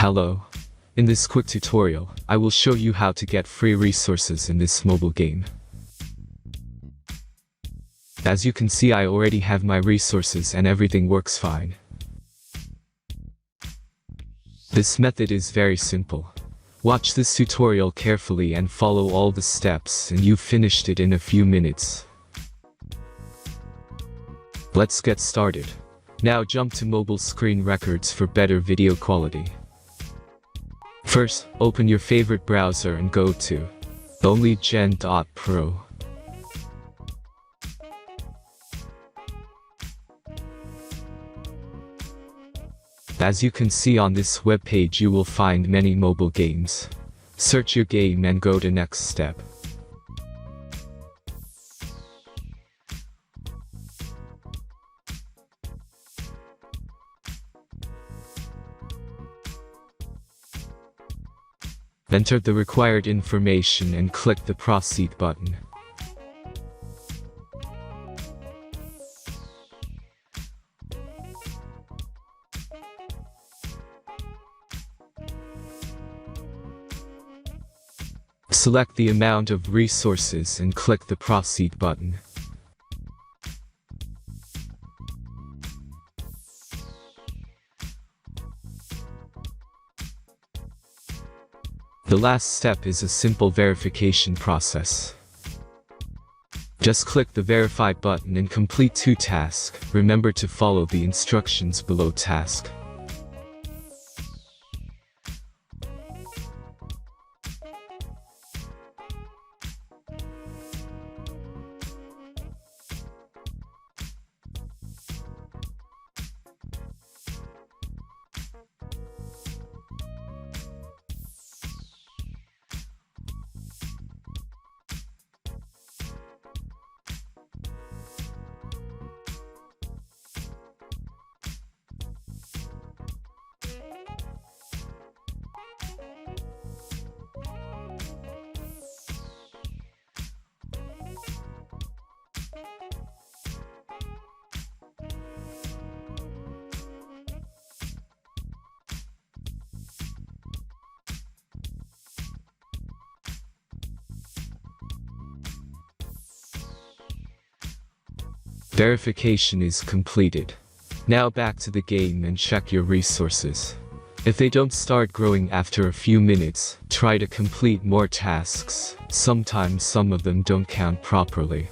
Hello. In this quick tutorial, I will show you how to get free resources in this mobile game. As you can see, I already have my resources and everything works fine. This method is very simple. Watch this tutorial carefully and follow all the steps and you've finished it in a few minutes. Let's get started. Now jump to mobile screen records for better video quality. First, open your favorite browser and go to onlygen.pro. As you can see on this web page, you will find many mobile games. Search your game and go to next step. Enter the required information and click the Proceed button. Select the amount of resources and click the Proceed button. The last step is a simple verification process. Just click the Verify button and complete 2 tasks. Remember to follow the instructions below task. Verification is completed. Now back to the game and check your resources. If they don't start growing after a few minutes, try to complete more tasks. Sometimes some of them don't count properly.